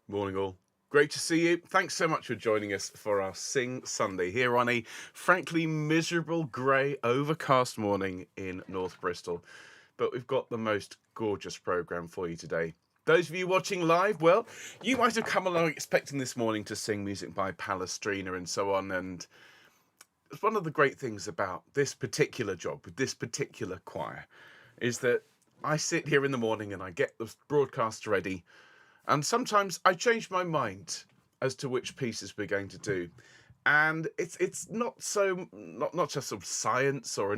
Morning all. Great to see you. Thanks so much for joining us for our Sing Sunday here on a frankly miserable, grey, overcast morning in North Bristol. But we've got the most gorgeous programme for you today. Those of you watching live, well, you might have come along expecting this morning to sing music by Palestrina and so on. And it's one of the great things about this particular job with this particular choir is that I sit here in the morning and I get the broadcast ready. And sometimes I change my mind as to which pieces we're going to do, and it's not just sort of science or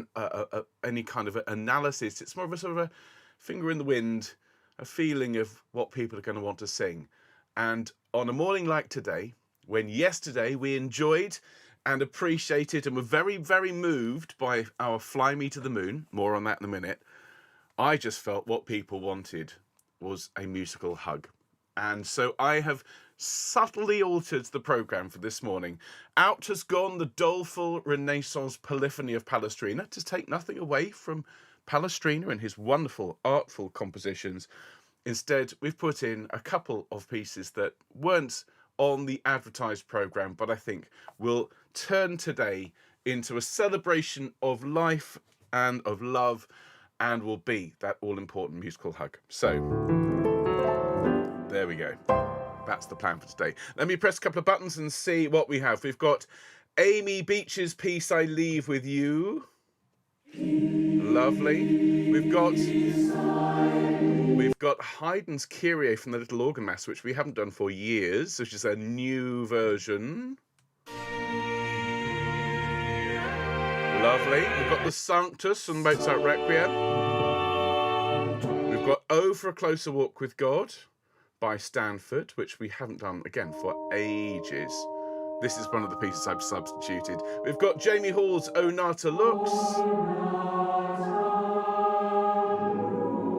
any kind of analysis. It's more of a sort of a finger in the wind, a feeling of what people are going to want to sing. And on a morning like today, when yesterday we enjoyed and appreciated and were very, very moved by our Fly Me to the Moon, more on that in a minute, I just felt what people wanted was a musical hug. And so I have subtly altered the programme for this morning. Out has gone the doleful Renaissance polyphony of Palestrina, to take nothing away from Palestrina and his wonderful, artful compositions. Instead, we've put in a couple of pieces that weren't on the advertised programme, but I think will turn today into a celebration of life and of love, and will be that all-important musical hug. So there we go. That's the plan for today. Let me press a couple of buttons and see what we have. We've got Amy Beach's piece, I Leave With You. Lovely. We've got Haydn's Kyrie from the Little Organ Mass, which we haven't done for years, which is a new version. Lovely. We've got the Sanctus and Mozart Requiem. We've got Oh for a Closer Walk with God by Stanford, which we haven't done, again, for ages. This is one of the pieces I've substituted. We've got Jamie Hall's Oh Nata Lux.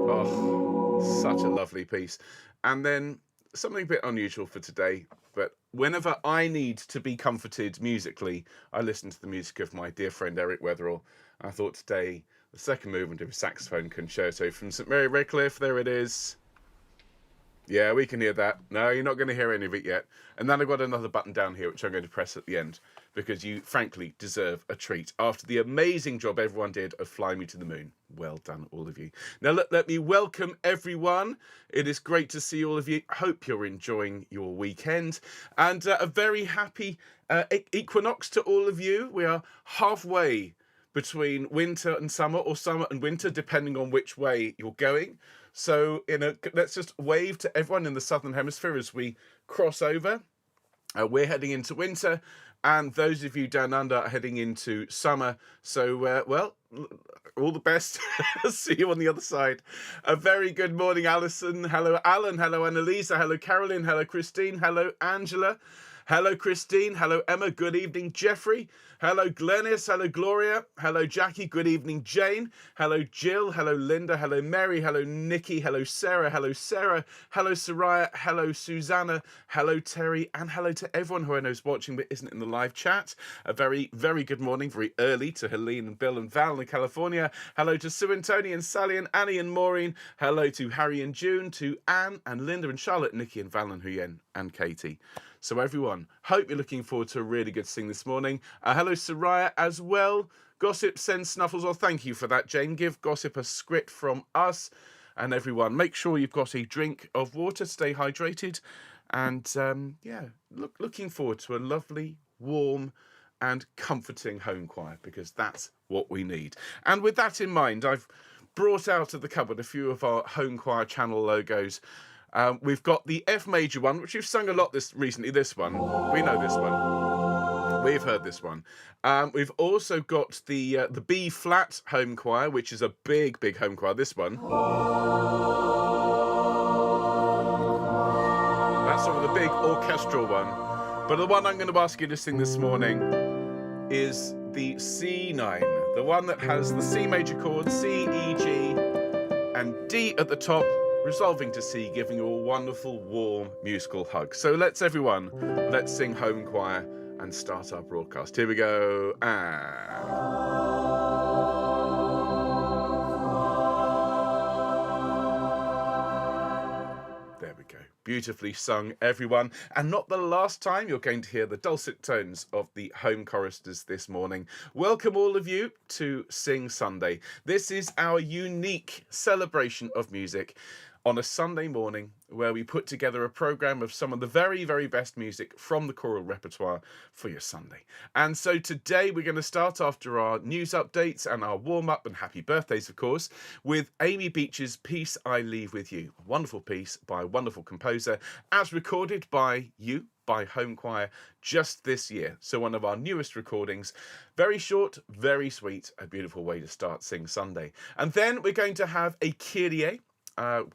Oh, such a lovely piece. And then something a bit unusual for today, but whenever I need to be comforted musically, I listen to the music of my dear friend Eric Wetherell. I thought today, the second movement of a Saxophone Concerto from St Mary Redcliffe, there it is. Yeah, we can hear that. No, you're not going to hear any of it yet. And then I've got another button down here, which I'm going to press at the end, because you, frankly, deserve a treat after the amazing job everyone did of Fly Me to the Moon. Well done, all of you. Now, let me welcome everyone. It is great to see all of you. Hope you're enjoying your weekend. And a very happy equinox to all of you. We are halfway between winter and summer, or summer and winter, depending on which way you're going. So, let's just wave to everyone in the Southern Hemisphere as we cross over. We're heading into winter, and those of you down under are heading into summer. So, well, all the best. See you on the other side. A very good morning, Alison. Hello, Alan. Hello, Annalisa. Hello, Carolyn. Hello, Christine. Hello, Angela. Hello, Christine. Hello, Emma. Good evening, Jeffrey. Hello, Glennis. Hello, Gloria. Hello, Jackie. Good evening, Jane. Hello, Jill. Hello, Linda. Hello, Mary. Hello, Nikki. Hello, Sarah. Hello, Sarah. Hello, Soraya. Hello, Susanna. Hello, Terry. And hello to everyone who I know is watching but isn't in the live chat. A very, very good morning, very early to Helene and Bill and Val in California. Hello to Sue and Tony and Sally and Annie and Maureen. Hello to Harry and June, to Anne and Linda and Charlotte, Nikki and Val and Huyen and Katie. So everyone, hope you're looking forward to a really good sing this morning. Hello, Soraya, as well. Gossip sends snuffles. Well, thank you for that, Jane. Give Gossip a script from us. And everyone, make sure you've got a drink of water. Stay hydrated. And, looking forward to a lovely, warm and comforting home choir, because that's what we need. And with that in mind, I've brought out of the cupboard a few of our home choir channel logos. We've got the F major one, which we've sung a lot recently. This one, we know this one. We've heard this one. We've also got the B flat home choir, which is a big, big home choir. This one. That's sort of the big orchestral one. But the one I'm going to ask you to sing this morning is the C9, the one that has the C major chord, C, E, G, and D at the top, resolving to C, giving you a wonderful, warm musical hug. So let's sing home choir and start our broadcast. Here we go, and there we go. beautifully sung, everyone. And not the last time you're going to hear the dulcet tones of the home choristers this morning. Welcome all of you to Sing Sunday. This is our unique celebration of music on a Sunday morning where we put together a programme of some of the very, very best music from the choral repertoire for your Sunday. And so today we're going to start, after our news updates and our warm-up and happy birthdays, of course, with Amy Beach's piece I Leave With You. A wonderful piece by a wonderful composer, as recorded by you, by Homechoir, just this year. So one of our newest recordings. Very short, very sweet, a beautiful way to start Sing Sunday. And then we're going to have a Kyrie,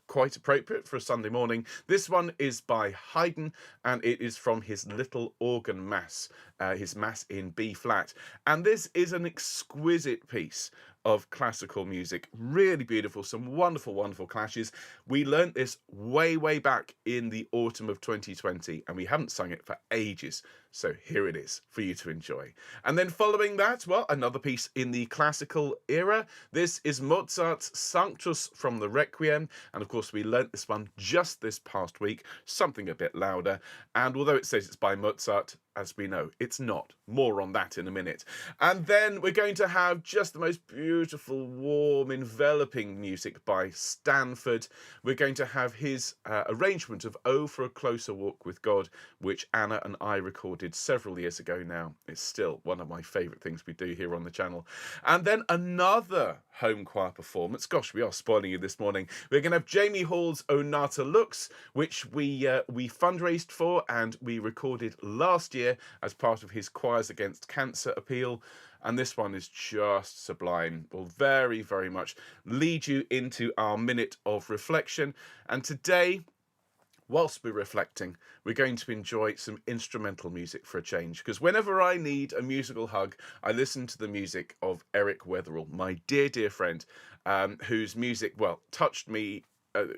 quite appropriate for a Sunday morning. This one is by Haydn, and it is from his Little Organ Mass, his Mass in B flat. And this is an exquisite piece of classical music. Really beautiful, some wonderful, wonderful clashes. We learnt this way, way back in the autumn of 2020, and we haven't sung it for ages. So here it is for you to enjoy. And then following that, well, another piece in the classical era. This is Mozart's Sanctus from the Requiem. And of course, we learnt this one just this past week, something a bit louder. And although it says it's by Mozart, as we know, it's not. More on that in a minute. And then we're going to have just the most beautiful, warm, enveloping music by Stanford. We're going to have his arrangement of Oh, for a Closer Walk with God, which Anna and I recorded several years ago now. It's still one of my favourite things we do here on the channel. And then another home choir performance. Gosh, we are spoiling you this morning. We're going to have Jamie Hall's Nata Lux, which we fundraised for and we recorded last year as part of his Choirs Against Cancer appeal. And this one is just sublime. Will very, very much lead you into our minute of reflection. And today, whilst we're reflecting, we're going to enjoy some instrumental music for a change. Because whenever I need a musical hug, I listen to the music of Eric Wetherell, my dear, dear friend, whose music, well, touched me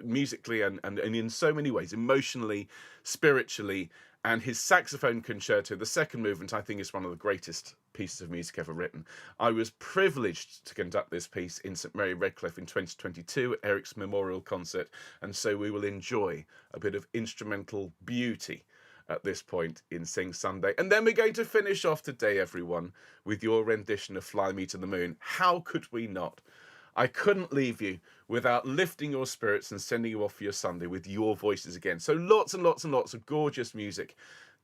musically and in so many ways, emotionally, spiritually. And his Saxophone Concerto, the second movement, I think is one of the greatest pieces of music ever written. I was privileged to conduct this piece in St Mary Redcliffe in 2022 at Eric's memorial concert, and so we will enjoy a bit of instrumental beauty at this point in Sing Sunday. And then we're going to finish off today, everyone, with your rendition of Fly Me to the Moon. How could we not? I couldn't leave you without lifting your spirits and sending you off for your Sunday with your voices again. So lots and lots and lots of gorgeous music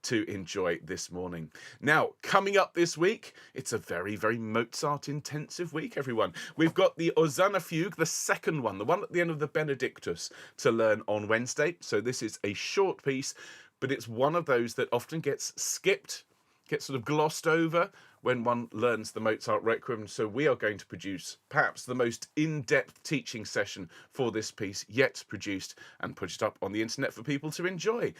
to enjoy this morning. Now, coming up this week, it's a very, very Mozart intensive week, everyone. We've got the Osanna Fugue, the second one, the one at the end of the Benedictus, to learn on Wednesday. So this is a short piece, but it's one of those that often gets skipped, gets sort of glossed over when one learns the Mozart Requiem. So we are going to produce perhaps the most in-depth teaching session for this piece yet produced and put it up on the internet for people to enjoy.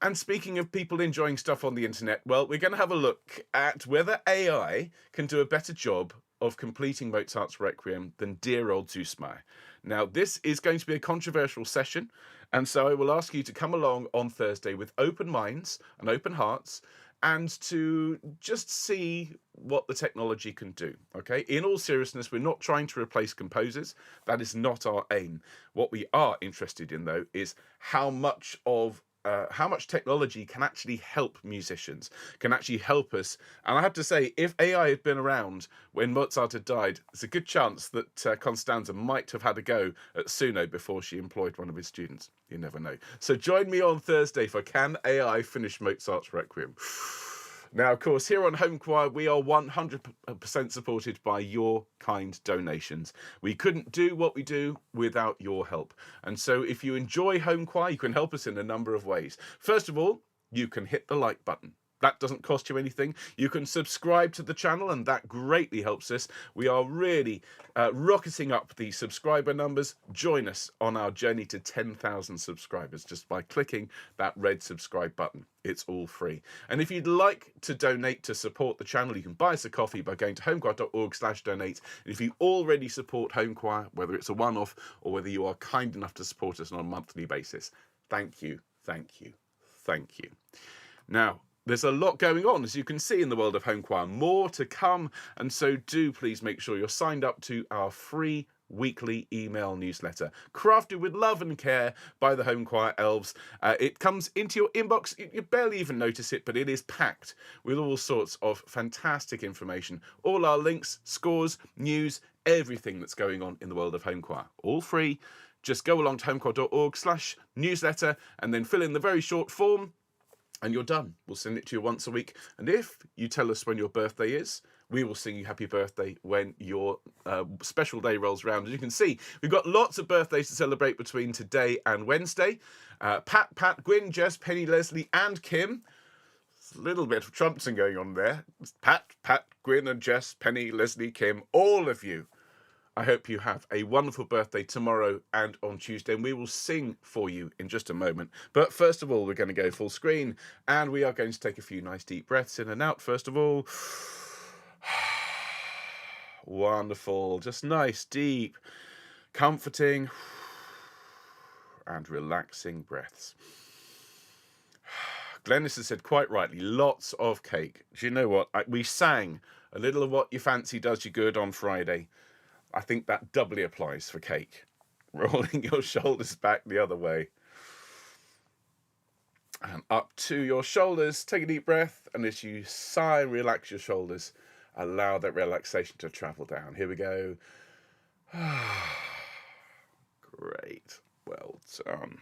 And speaking of people enjoying stuff on the internet, well, we're going to have a look at whether AI can do a better job of completing Mozart's Requiem than dear old Zusmeier. Now, this is going to be a controversial session, and so I will ask you to come along on Thursday with open minds and open hearts, and to just see what the technology can do, okay? In all seriousness, we're not trying to replace composers. That is not our aim. What we are interested in, though, is how much technology can actually help musicians, can actually help us. And I have to say, if AI had been around when Mozart had died, there's a good chance that Constanza might have had a go at Suno before she employed one of his students. You never know. So join me on Thursday for Can AI Finish Mozart's Requiem? Now, of course, here on Homechoir, we are 100% supported by your kind donations. We couldn't do what we do without your help. And so if you enjoy Homechoir, you can help us in a number of ways. First of all, you can hit the like button. That doesn't cost you anything. You can subscribe to the channel, and that greatly helps us. We are really rocketing up the subscriber numbers. Join us on our journey to 10,000 subscribers just by clicking that red subscribe button. It's all free. And if you'd like to donate to support the channel, you can buy us a coffee by going to homechoir.org/donate. And if you already support Homechoir, whether it's a one-off or whether you are kind enough to support us on a monthly basis, thank you, thank you, thank you. Now, there's a lot going on, as you can see, in the world of Homechoir. More to come, and so do please make sure you're signed up to our free weekly email newsletter, crafted with love and care by the Homechoir elves. It comes into your inbox. You barely even notice it, but it is packed with all sorts of fantastic information. All our links, scores, news, everything that's going on in the world of Homechoir. All free. Just go along to homechoir.org/newsletter and then fill in the very short form, and you're done. We'll send it to you once a week. And if you tell us when your birthday is, we will sing you happy birthday when your special day rolls around. As you can see, we've got lots of birthdays to celebrate between today and Wednesday. Pat, Gwyn, Jess, Penny, Leslie, and Kim. There's a little bit of trumping going on there. Pat, Gwyn, and Jess, Penny, Leslie, Kim, all of you. I hope you have a wonderful birthday tomorrow and on Tuesday, and we will sing for you in just a moment. But first of all, we're going to go full screen, and we are going to take a few nice deep breaths in and out. First of all, wonderful, just nice, deep, comforting, and relaxing breaths. Glennis has said quite rightly, lots of cake. Do you know what? We sang a little of What You Fancy Does You Good on Friday. I think that doubly applies for cake. Rolling your shoulders back the other way. And up to your shoulders. Take a deep breath. And as you sigh, relax your shoulders. Allow that relaxation to travel down. Here we go. Great. Well done.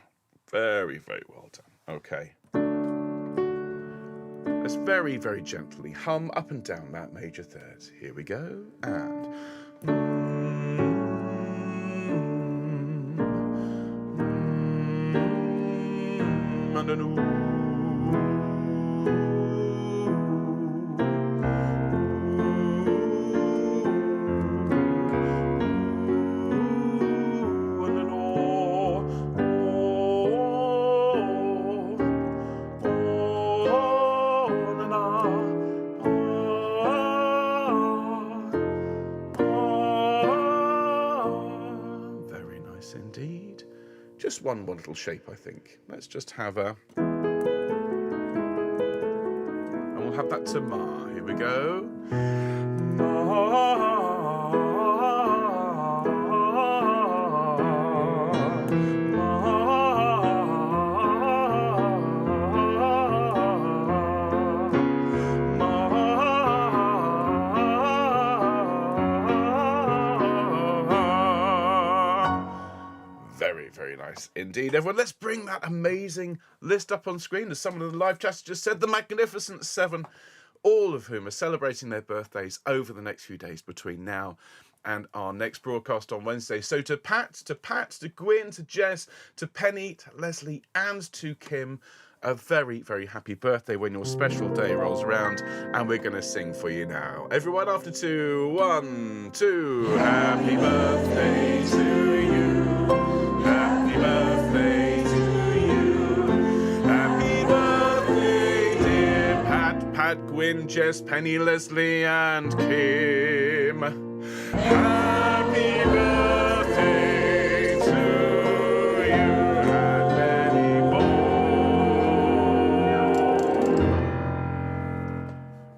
Very, very well done. Okay. Let's very, very gently hum up and down that major third. Here we go. And... Very nice indeed. Just one more little shape, I think. Let's just have a... And we'll have that to Ma. Here we go. Ma. Very nice indeed. Everyone, let's bring that amazing list up on screen. As someone in the live chat just said, the Magnificent Seven, all of whom are celebrating their birthdays over the next few days between now and our next broadcast on Wednesday. So to Pat, to Gwyn, to Jess, to Penny, to Leslie, and to Kim, a very, very happy birthday when your special day rolls around, and we're going to sing for you now. Everyone, after two, 1, 2, happy birthday to you. Happy birthday to you. Happy birthday, dear Pat, Gwyn, Jess, Penny, Leslie, and Kim. Happy birthday to you and many more.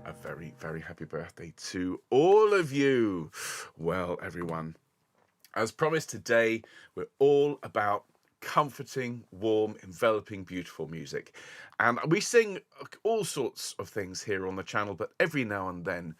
A very, very happy birthday to all of you. Well, everyone, as promised today, we're all about comforting, warm, enveloping, beautiful music. And we sing all sorts of things here on the channel, but every now and then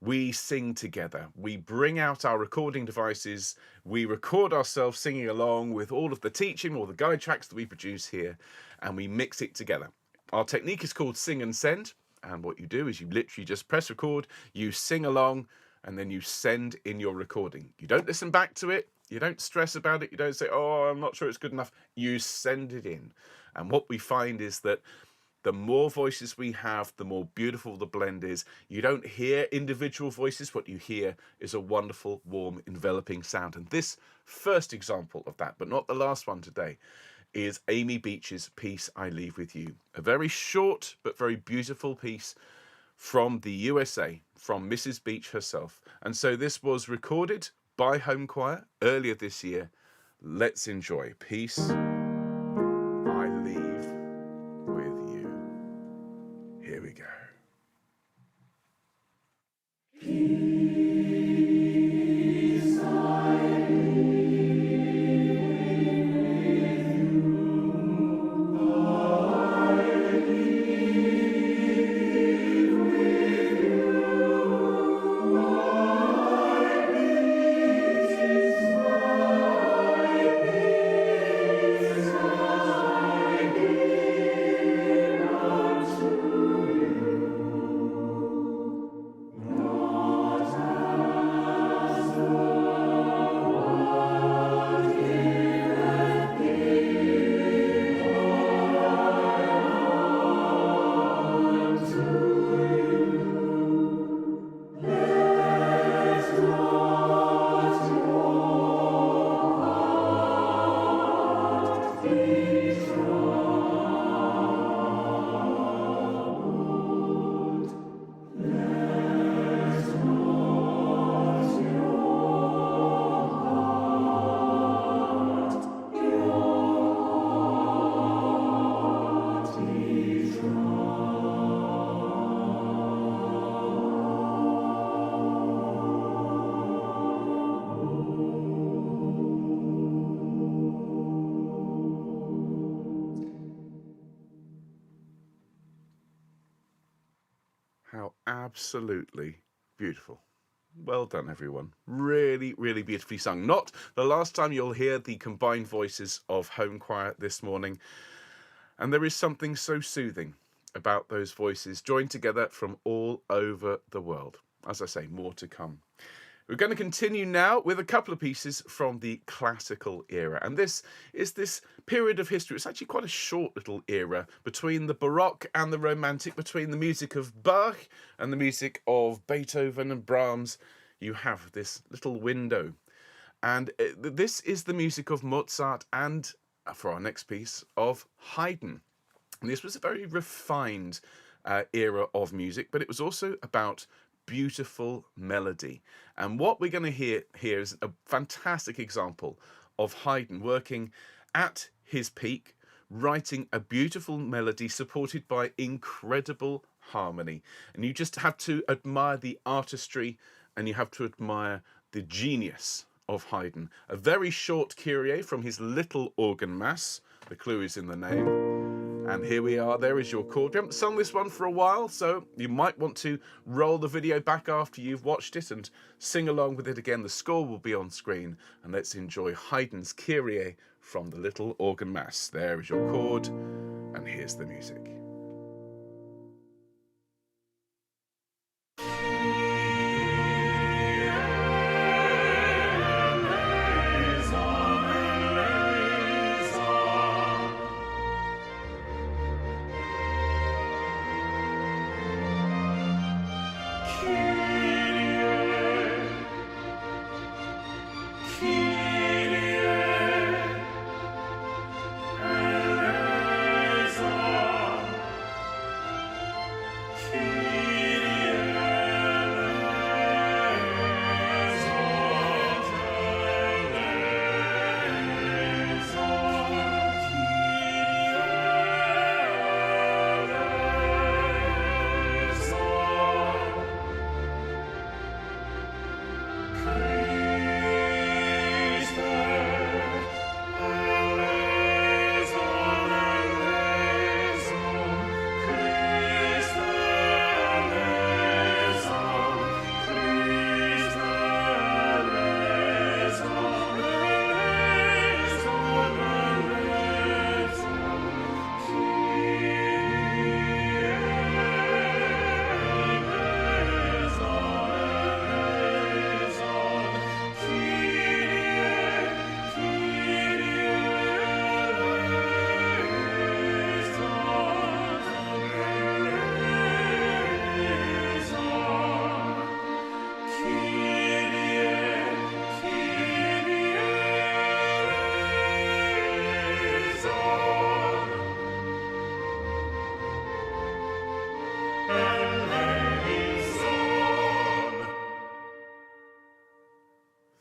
we sing together. We bring out our recording devices, we record ourselves singing along with all of the teaching or the guide tracks that we produce here, and we mix it together. Our technique is called Sing and Send, and what you do is you literally just press record, you sing along, and then you send in your recording. You don't listen back to it. You don't stress about it. You don't say, oh, I'm not sure it's good enough. You send it in. And what we find is that the more voices we have, the more beautiful the blend is. You don't hear individual voices. What you hear is a wonderful, warm, enveloping sound. And this first example of that, but not the last one today, is Amy Beach's piece, I Leave With You. A very short but very beautiful piece from the USA, from Mrs. Beach herself. And so this was recorded by Homechoir earlier this year. Let's enjoy Peace I Leave With You. Here we go. Peace I leave absolutely beautiful. Well done, everyone. Really, really beautifully sung. Not the last time you'll hear the combined voices of Homechoir this morning. And there is something so soothing about those voices joined together from all over the world. As I say, more to come. We're going to continue now with a couple of pieces from the classical era. And this is this period of history. It's actually quite a short little era between the Baroque and the Romantic, between the music of Bach and the music of Beethoven and Brahms. You have this little window. And this is the music of Mozart and, for our next piece, of Haydn. And this was a very refined era of music, but it was also about beautiful melody. And what we're going to hear here is a fantastic example of Haydn working at his peak, writing a beautiful melody supported by incredible harmony. And you just have to admire the artistry, and you have to admire the genius of Haydn. A very short Kyrie from his little organ mass. The clue is in the name. And here we are, there is your chord. We haven't sung this one for a while, so you might want to roll the video back after you've watched it and sing along with it again. The score will be on screen, and let's enjoy Haydn's Kyrie from the little organ mass. There is your chord, and here's the music.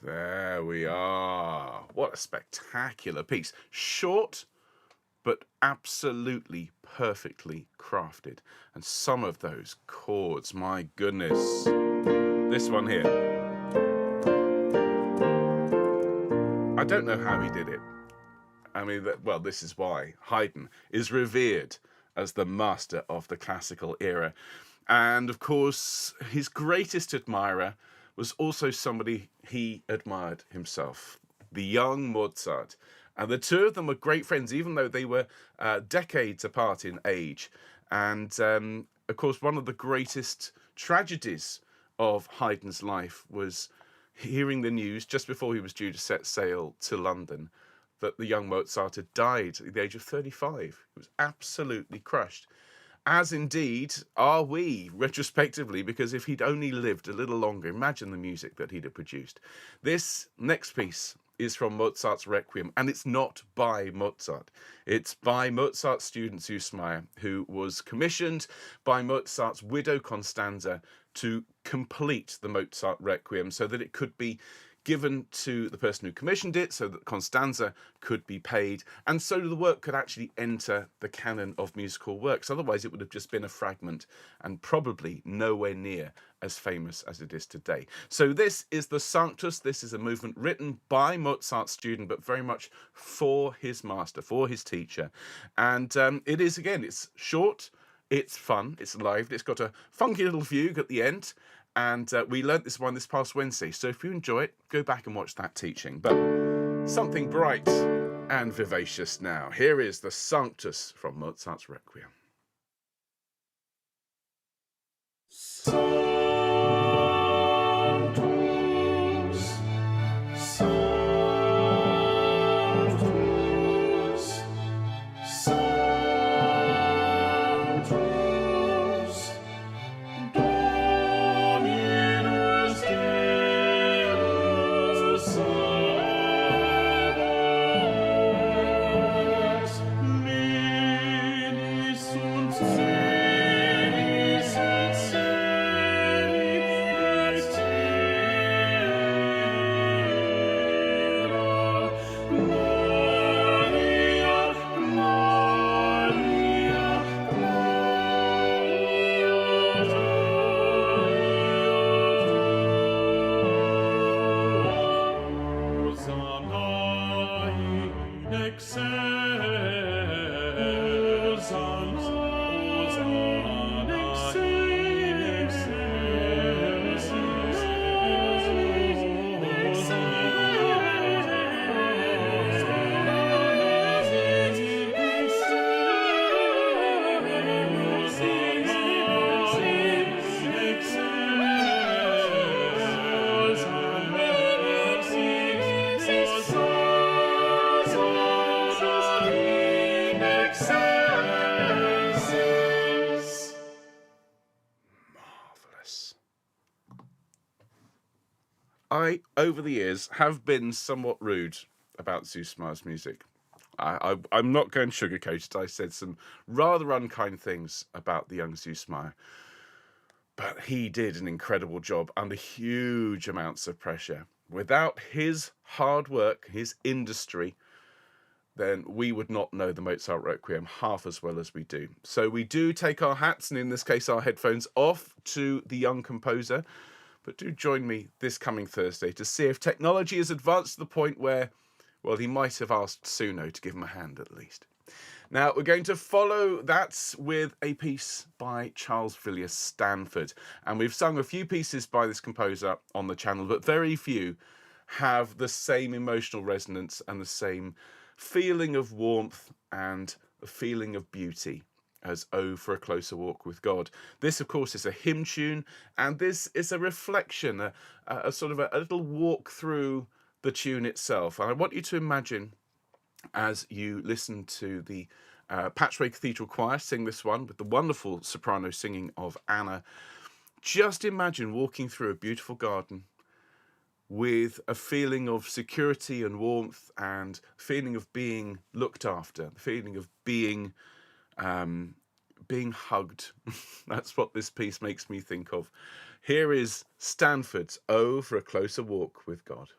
There we are. What a spectacular piece. Short, but absolutely perfectly crafted. And some of those chords, my goodness. This one here. I don't know how he did it. I mean, well, this is why Haydn is revered as the master of the classical era. And of course, his greatest admirer was also somebody he admired himself, the young Mozart. And the two of them were great friends, even though they were decades apart in age. And of course, one of the greatest tragedies of Haydn's life was hearing the news just before he was due to set sail to London that the young Mozart had died at the age of 35. He was absolutely crushed. As indeed are we, retrospectively, because if he'd only lived a little longer, imagine the music that he'd have produced. This next piece is from Mozart's Requiem, and it's not by Mozart. It's by Mozart's student Süssmayr, who was commissioned by Mozart's widow Constanza to complete the Mozart Requiem so that it could be given to the person who commissioned it, so that Constanza could be paid, and so the work could actually enter the canon of musical works. Otherwise, it would have just been a fragment and probably nowhere near as famous as it is today. So this is the Sanctus. This is a movement written by Mozart's student, but very much for his master, for his teacher. And it is, again, it's short, It's fun, it's lively, it's got a funky little fugue at the end, and we learnt this one this past Wednesday. So if you enjoy it, go back and watch that teaching. But something bright and vivacious now. Here is the Sanctus from Mozart's Requiem. I, over the years, have been somewhat rude about Zusma's music. I'm not going to sugarcoat it. I said some rather unkind things about the young Zusma, but he did an incredible job under huge amounts of pressure. Without his hard work, his industry, then we would not know the Mozart Requiem half as well as we do. So we do take our hats, and in this case our headphones, off to the young composer. But do join me this coming Thursday to see if technology has advanced to the point where, well, he might have asked Suno to give him a hand at least. Now, we're going to follow that with a piece by Charles Villiers Stanford. And we've sung a few pieces by this composer on the channel, but very few have the same emotional resonance and the same feeling of warmth and a feeling of beauty as "Oh, for a Closer Walk with God." This, of course, is a hymn tune, and this is a reflection, a sort of a little walk through the tune itself. And I want you to imagine, as you listen to the Patchway Cathedral Choir sing this one with the wonderful soprano singing of Anna, just imagine walking through a beautiful garden with a feeling of security and warmth and feeling of being looked after, the feeling of being hugged. That's what this piece makes me think of. Here is Stanford's "Oh, for a Closer Walk with God."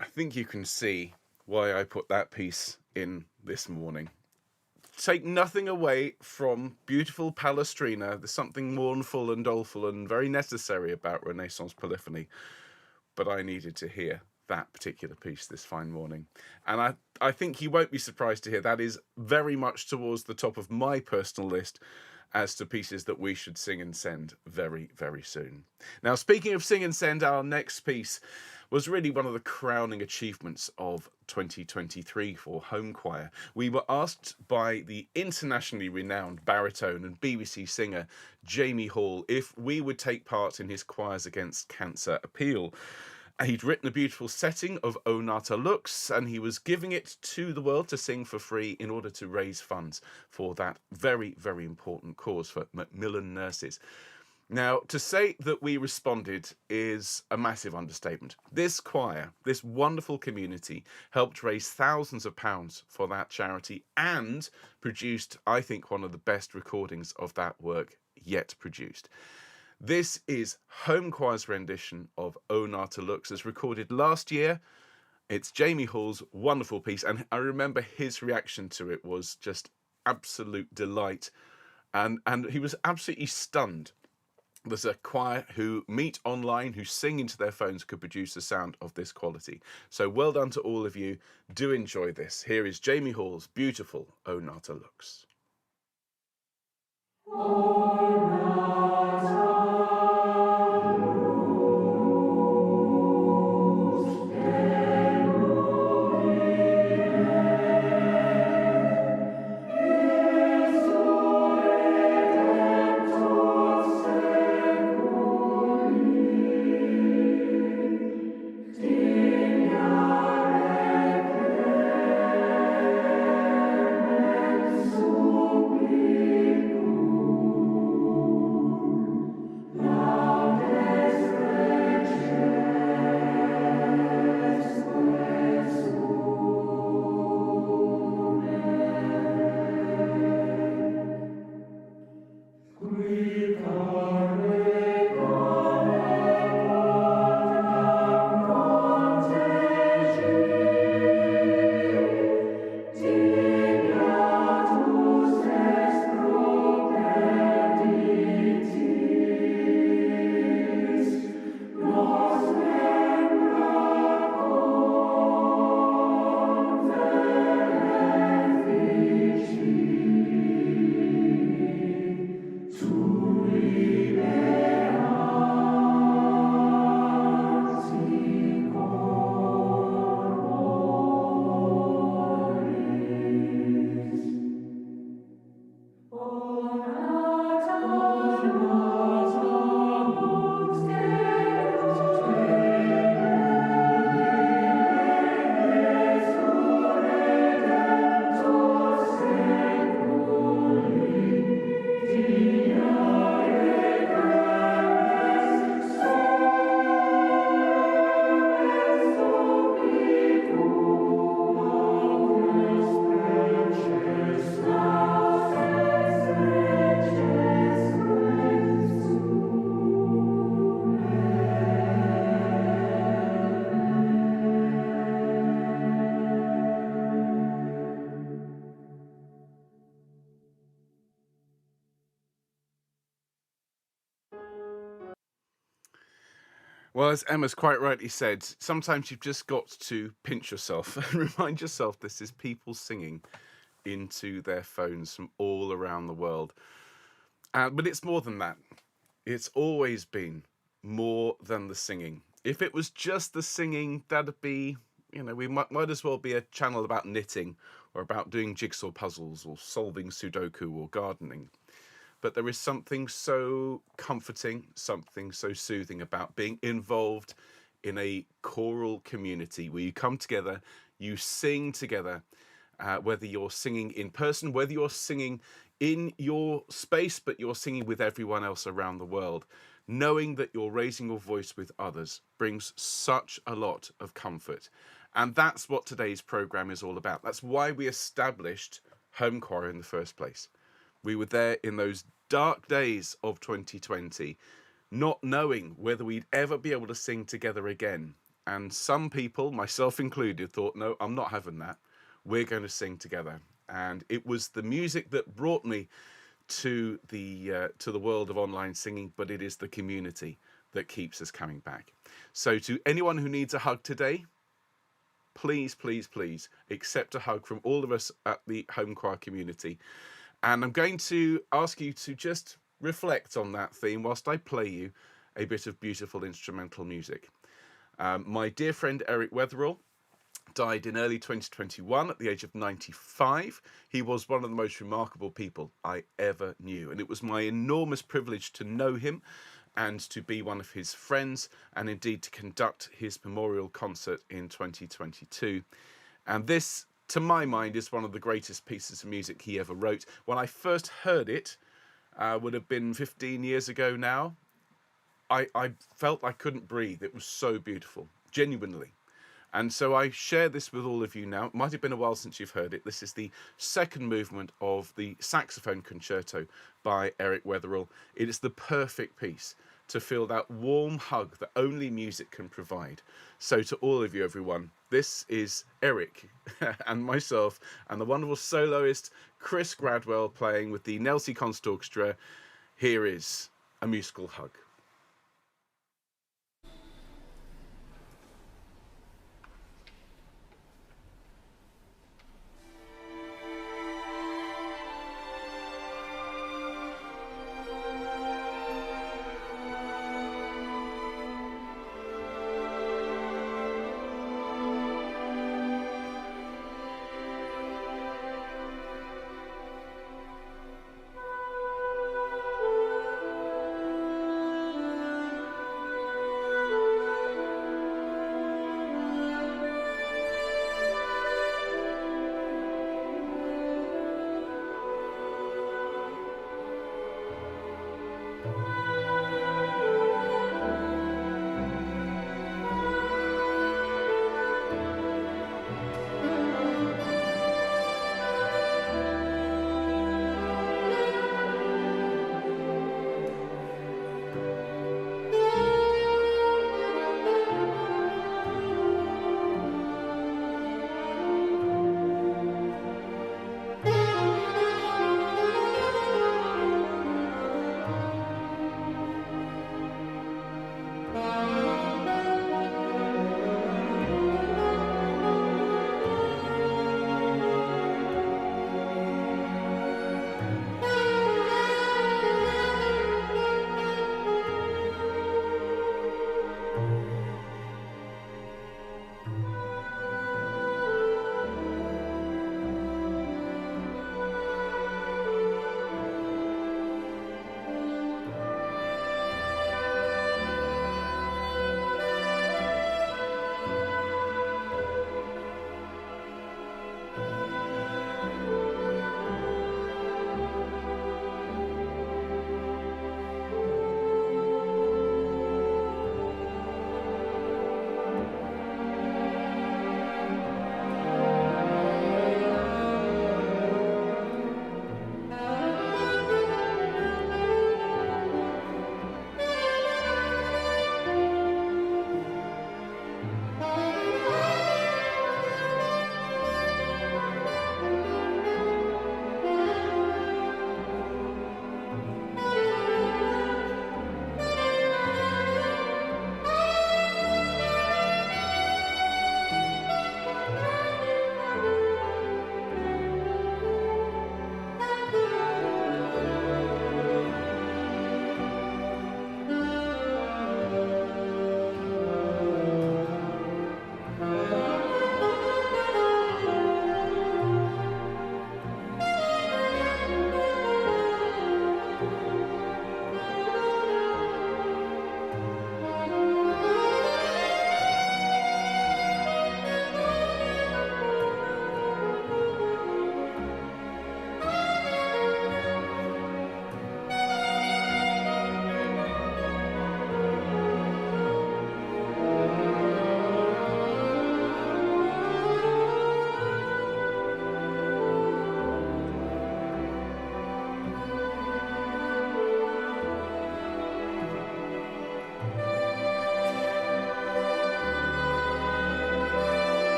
I think you can see why I put that piece in this morning. Take nothing away from beautiful Palestrina. There's something mournful and doleful and very necessary about Renaissance polyphony, but I needed to hear that particular piece this fine morning. And I think you won't be surprised to hear that is very much towards the top of my personal list as to pieces that we should sing and send very, very soon. Now, speaking of sing and send, our next piece was really one of the crowning achievements of 2023 for Homechoir. We were asked by the internationally renowned baritone and BBC singer Jamie Hall if we would take part in his Choirs Against Cancer appeal. He'd written a beautiful setting of O Nata Lux, and he was giving it to the world to sing for free in order to raise funds for that very, very important cause for Macmillan nurses. Now, to say that we responded is a massive understatement. This choir, this wonderful community, helped raise thousands of pounds for that charity and produced, I think, one of the best recordings of that work yet produced. This is Homechoir's rendition of O Nata Lux, as recorded last year. It's Jamie Hall's wonderful piece, and I remember his reaction to it was just absolute delight, and he was absolutely stunned. There's a choir who meet online, who sing into their phones, could produce a sound of this quality. So well done to all of you. Do enjoy this. Here is Jamie Hall's beautiful O Nata Lux. Well, as Emma's quite rightly said, sometimes you've just got to pinch yourself and remind yourself this is people singing into their phones from all around the world. But it's more than that. It's always been more than the singing. If it was just the singing, that'd be, we might as well be a channel about knitting or about doing jigsaw puzzles or solving Sudoku or gardening. But there is something so comforting, something so soothing about being involved in a choral community where you come together, you sing together, whether you're singing in person, whether you're singing in your space, but you're singing with everyone else around the world. Knowing that you're raising your voice with others brings such a lot of comfort. And that's what today's programme is all about. That's why we established Homechoir in the first place. We were there in those dark days of 2020, not knowing whether we'd ever be able to sing together again. And some people, myself included, thought, no, I'm not having that. We're going to sing together. And it was the music that brought me to the world of online singing, but it is the community that keeps us coming back. So to anyone who needs a hug today, please, please, please accept a hug from all of us at the Homechoir community. And I'm going to ask you to just reflect on that theme whilst I play you a bit of beautiful instrumental music. My dear friend Eric Wetherell died in early 2021 at the age of 95. He was one of the most remarkable people I ever knew, and it was my enormous privilege to know him and to be one of his friends, and indeed to conduct his memorial concert in 2022. And this, to my mind, is one of the greatest pieces of music he ever wrote. When I first heard it, would have been 15 years ago now, I felt I couldn't breathe. It was so beautiful, genuinely. And so I share this with all of you now. It might have been a while since you've heard it. This is the second movement of the Saxophone Concerto by Eric Wetherell. It is the perfect piece to feel that warm hug that only music can provide. So to all of you, everyone, this is Eric and myself and the wonderful soloist Chris Gradwell playing with the Nelsey Concert Orchestra. Here is a musical hug.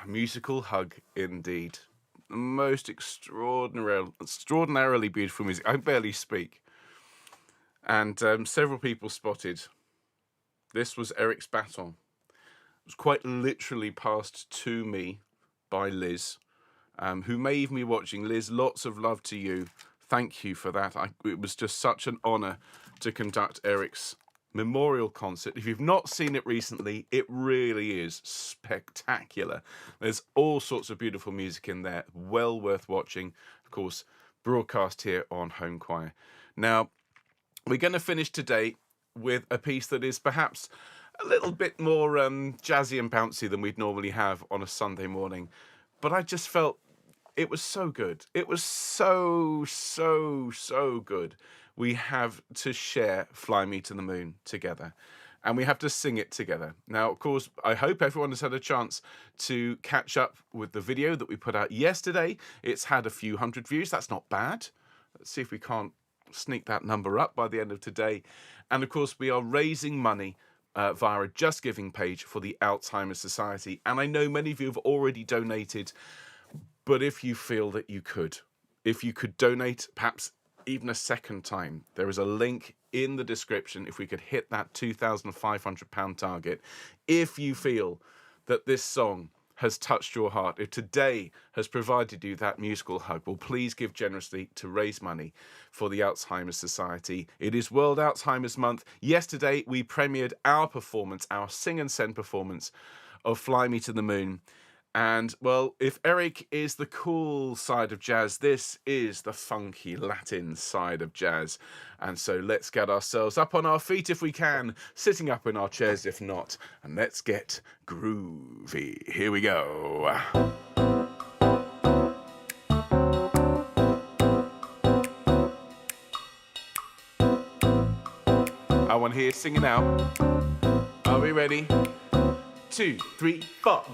Musical hug indeed. Most extraordinarily beautiful music. I barely speak. And several people spotted this was Eric's baton. It was quite literally passed to me by Liz, who may even be watching. Liz, lots of love to you. Thank you for that. It was just such an honour to conduct Eric's memorial concert. If you've not seen it recently, it really is spectacular. There's all sorts of beautiful music in there, well worth watching. Of course, broadcast here on Homechoir. Now, we're going to finish today with a piece that is perhaps a little bit more jazzy and bouncy than we'd normally have on a Sunday morning, but I just felt it was so good. It was so good. We have to share Fly Me to the Moon together, and we have to sing it together. Now, of course, I hope everyone has had a chance to catch up with the video that we put out yesterday. It's had a few hundred views. That's not bad. Let's see if we can't sneak that number up by the end of today. And of course, we are raising money via a Just Giving page for the Alzheimer's Society. And I know many of you have already donated, but if you feel that you could, if you could donate perhaps even a second time, there is a link in the description. If we could hit that £2,500 target, if you feel that this song has touched your heart, if today has provided you that musical hug, well, please give generously to raise money for the Alzheimer's Society. It is World Alzheimer's Month. Yesterday, we premiered our performance, our Sing and Send performance of Fly Me to the Moon. And, well, if Eric is the cool side of jazz, this is the funky Latin side of jazz. And so let's get ourselves up on our feet if we can, sitting up in our chairs if not, and let's get groovy. Here we go. I want to hear singing out. Are we ready? 2, 3, 4.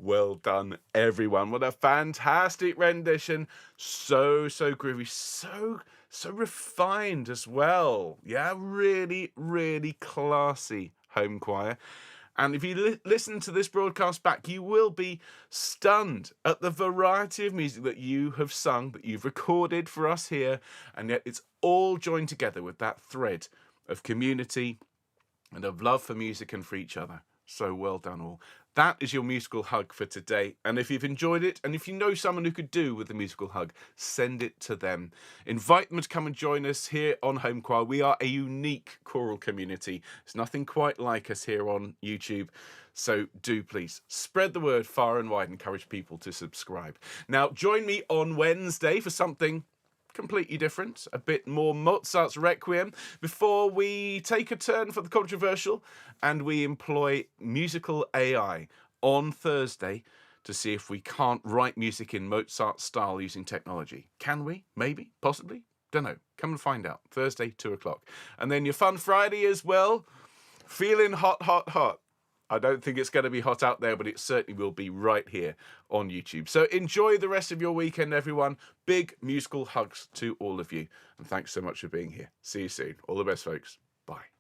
Well done, everyone. What a fantastic rendition. So groovy. So refined as well. Yeah, really classy Homechoir. And if you listen to this broadcast back, you will be stunned at the variety of music that you have sung, that you've recorded for us here, and yet it's all joined together with that thread of community and of love for music and for each other. So well done all. That is your musical hug for today. And if you've enjoyed it, and if you know someone who could do with a musical hug, send it to them. Invite them to come and join us here on Homechoir. We are a unique choral community. There's nothing quite like us here on YouTube. So do please spread the word far and wide, encourage people to subscribe. Now, join me on Wednesday for something completely different, a bit more Mozart's Requiem, before we take a turn for the controversial and we employ musical AI on Thursday to see if we can't write music in Mozart style using technology. Can we? Maybe? Possibly? Don't know. Come and find out. Thursday, 2 o'clock. And then your Fun Friday as well. Feeling hot, hot, hot. I don't think it's going to be hot out there, but it certainly will be right here on YouTube. So enjoy the rest of your weekend, everyone. Big musical hugs to all of you. And thanks so much for being here. See you soon. All the best, folks. Bye.